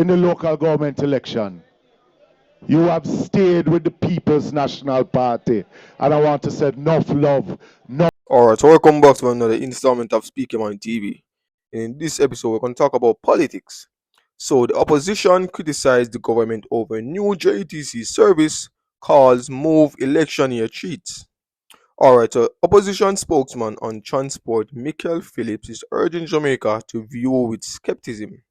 in the local government election. You have stayed with the People's National Party. And I want to say enough love, no. Alright, so welcome back to another installment of Speaking on TV. In this episode, we're going to talk about politics. So, the opposition criticized the government over new JTC service calls move election year cheats. Alright, so opposition spokesman on transport Michael Phillips is urging Jamaica to view with skepticism.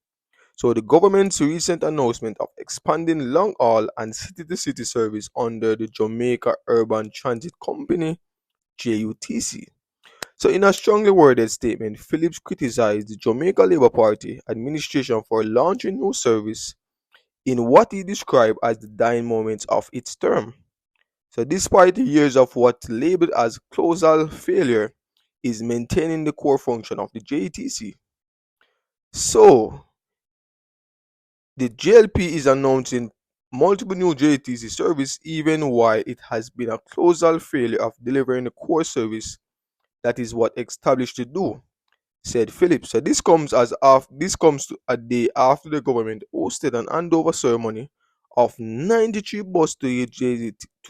So the government's recent announcement of expanding long haul and city to city service under the Jamaica Urban Transit Company JUTC. So in a strongly worded statement, Phillips criticized the Jamaica Labour Party administration for launching new service in what he described as the dying moments of its term. So despite the years of what labeled as colossal failure, is maintaining the core function of the JTC. So the JLP is announcing multiple new JTC service even while it has been a colossal failure of delivering the core service that is what established to do, said Phillips. So this comes to a day after the government hosted an handover ceremony of 93 buses to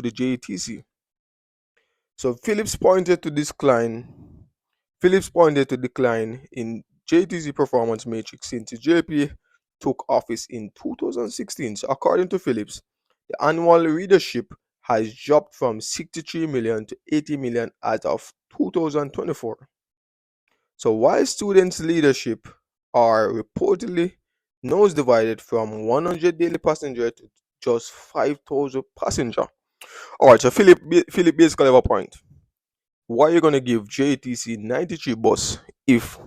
the JTC. So Phillips pointed to decline in JTC performance matrix since the JP took office in 2016. So according to Phillips, the annual readership has dropped from 63 million to 80 million as of 2024. So while students' leadership are reportedly nose divided from 100 daily passenger to just 5,000 passenger. Alright, so Philip basically have a point. Why are you going to give JTC 93 bus if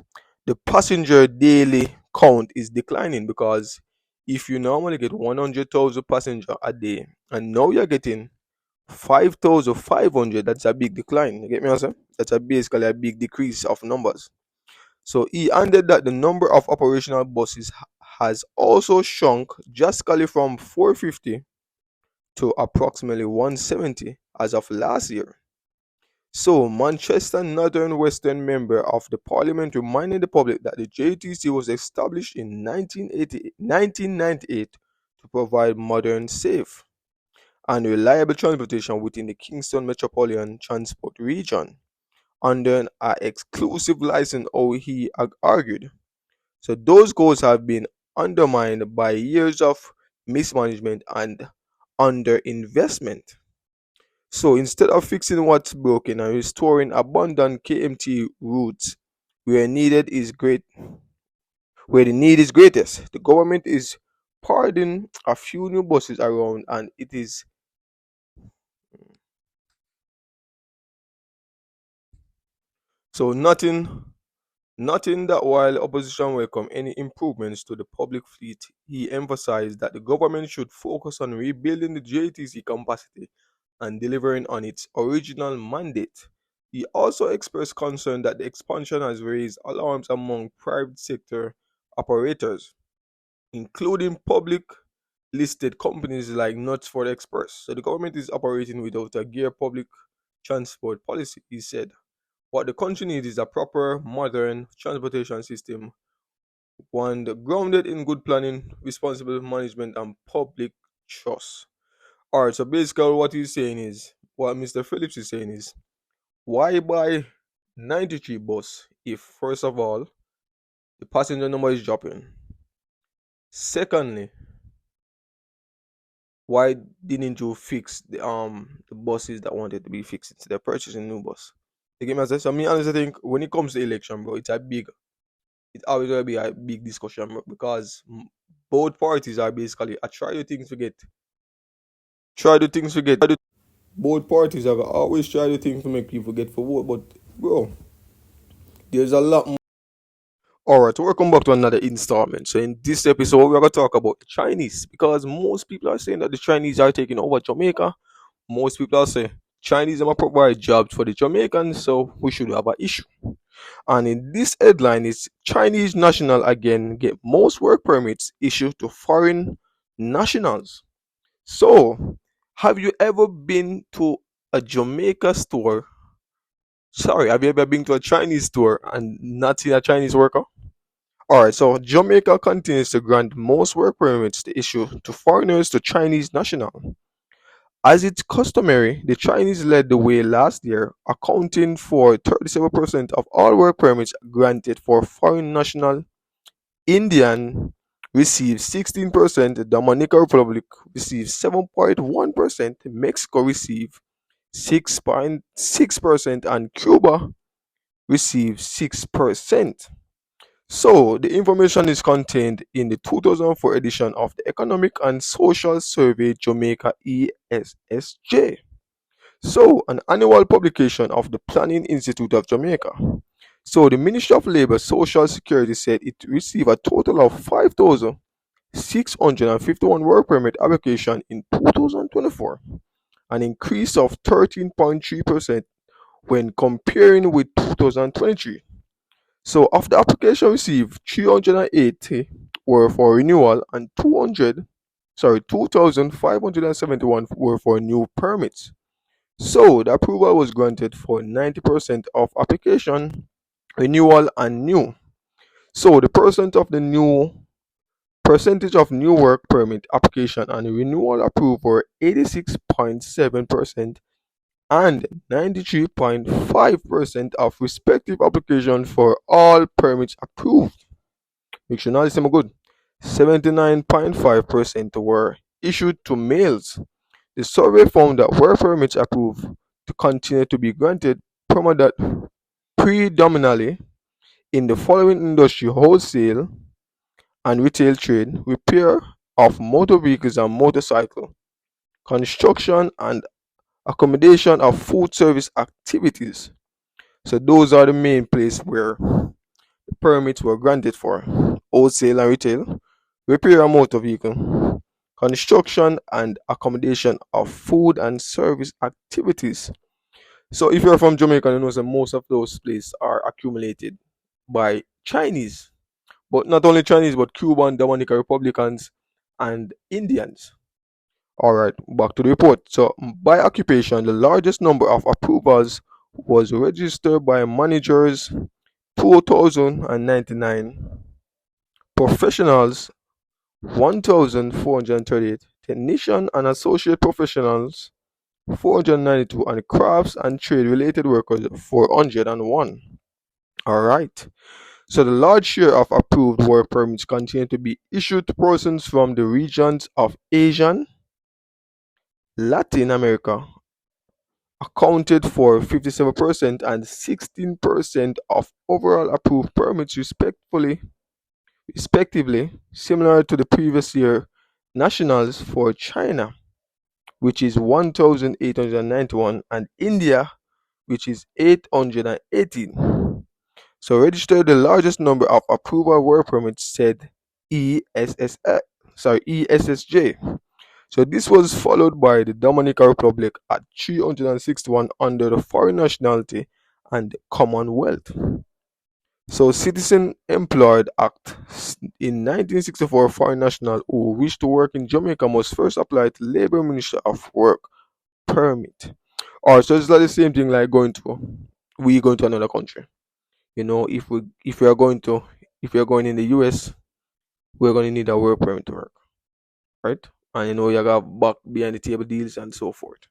the passenger daily count is declining? Because if you normally get 100,000 passenger a day and now you're getting 5,500, that's a big decline. You get me answer? That's basically a big decrease of numbers. So he added that the number of operational buses has also shrunk drastically from 450 to approximately 170 as of last year. So, Manchester Northern Western member of the parliament reminded the public that the JTC was established in 1998 to provide modern, safe, and reliable transportation within the Kingston Metropolitan Transport Region under an exclusive license, he argued. So, those goals have been undermined by years of mismanagement and underinvestment. So instead of fixing what's broken and restoring abundant KMT routes where the need is greatest, the government is pardoning a few new buses around, and it is so nothing that while opposition welcome any improvements to the public fleet, he emphasized that the government should focus on rebuilding the JTC capacity and delivering on its original mandate. He also expressed concern that the expansion has raised alarms among private sector operators, including public listed companies like Nutsford Express. So the government is operating without a gear public transport policy, he said. What the country needs is a proper, modern transportation system, one grounded in good planning, responsible management, and public trust. Alright, so basically what Mr. Phillips is saying is, why buy 93 bus if first of all the passenger number is dropping? Secondly, why didn't you fix the buses that wanted to be fixed instead of purchasing new bus? You get me? So me honestly think when it comes to election, bro, it's always gonna be a big discussion, bro, because both parties are basically try the things to get. Both parties have always tried the things to make people get for vote, but bro, there's a lot more. Alright, welcome back to another installment. So in this episode, we're gonna talk about the Chinese because most people are saying that the Chinese are taking over Jamaica. Most people are saying Chinese are gonna provide jobs for the Jamaicans, so we should have an issue. And in this headline is Chinese national again get most work permits issued to foreign nationals. So, have you ever been to a Jamaica store? Sorry, have you ever been to a Chinese store and not seen a Chinese worker? Alright, so Jamaica continues to grant most work permits to issue to foreigners to Chinese national. As it's customary, the Chinese led the way last year, accounting for 37% of all work permits granted for foreign national. Indian received 16%, the Dominican Republic received 7.1%, Mexico received 6.6%, and Cuba received 6%. So, the information is contained in the 2004 edition of the Economic and Social Survey Jamaica ESSJ. So, an annual publication of the Planning Institute of Jamaica. So, the Ministry of Labour Social Security said it received a total of 5,651 work permit applications in 2024, an increase of 13.3% when comparing with 2023. So, of the application received, 380 were for renewal and 2,571 were for new permits. So, the approval was granted for 90% of application, renewal, and new. So, the percentage of new work permit application and renewal approved were 86.7% and 93.5% of respective applications for all permits approved. Make sure now listen good. 79.5% were issued to males. The survey found that work permits approved to continue to be granted predominantly in the following industry: wholesale and retail trade, repair of motor vehicles and motorcycle, construction and accommodation of food service activities. So those are the main places where the permits were granted for: wholesale and retail, repair and motor vehicle, construction and accommodation of food and service activities. So if you're from Jamaica, you know that most of those places are accumulated by Chinese, but not only Chinese, but Cuban, Dominican Republicans, and Indians. All right, back to the report. So, by occupation, the largest number of approvals was registered by managers, 2,099, professionals, 1,438, technician and associate professionals, 492, and crafts and trade related workers, 401. All right. So the large share of approved work permits continue to be issued to persons from the regions of Asian, Latin America, accounted for 57% and 16% of overall approved permits respectively, similar to the previous year. Nationals for China, which is 1,891, and India, which is 818. So registered the largest number of approval work permits, said ESSJ. So this was followed by the Dominican Republic at 361 under the Foreign Nationality and Commonwealth. So Citizen Employed Act in 1964, foreign national who wish to work in Jamaica must first apply to Labour Ministry of Work permit. Or so it's like the same thing like going to another country. You know, if we are going to if you're going in the US, we're going to need a work permit to work, right? And you know, you got back behind the table deals and so forth.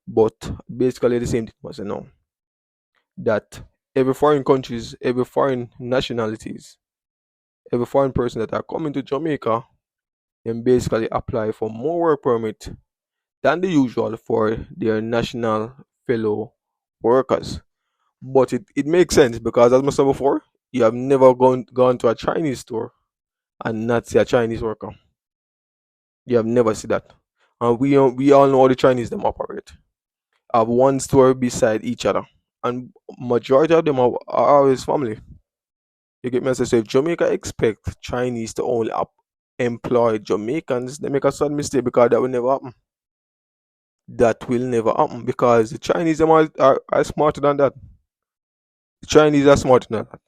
But basically the same thing was, you know, that every foreign nationalities, every foreign person that are coming to Jamaica can basically apply for more work permit than the usual for their national fellow workers. But it makes sense because, as I said before, you have never gone to a Chinese store and not see a Chinese worker. You have never seen that. And we all know how the Chinese them operate. Have one store beside each other. And majority of them are always family. You get me? So if Jamaica expect Chinese to only employ Jamaicans, they make a sad mistake because that will never happen. That will never happen because the Chinese them are smarter than that. The Chinese are smarter than that.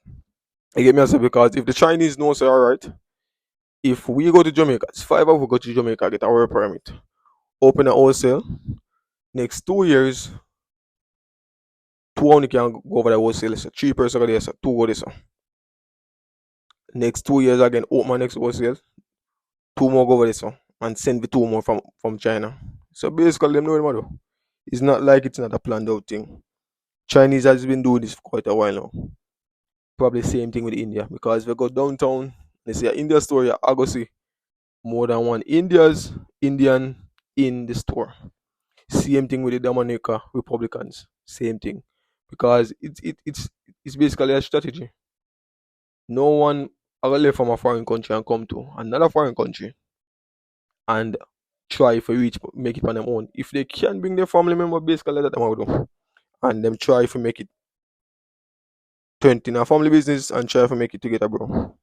You get me? So because if the Chinese know, say, alright, if we go to Jamaica, it's 5 of us go to Jamaica, get our permit, open a wholesale, next 2 years, two only can go over the wholesale, so 3 person go there, so 2 go there. So. Next 2 years again, open my next wholesale. Two more go over this one and send the two more from China. So basically, them know what they do. It's not like it's not a planned out thing. Chinese has been doing this for quite a while now. Probably same thing with India, because if you go downtown, they say an India store, I go see more than one Indian in the store. Same thing with the Dominica Republicans. Same thing, because it's basically a strategy. No one ever left from a foreign country and come to another foreign country and try for reach make it on their own. If they can bring their family member, basically let them out do. And them try to make it 20 in a family business and try to make it together, bro.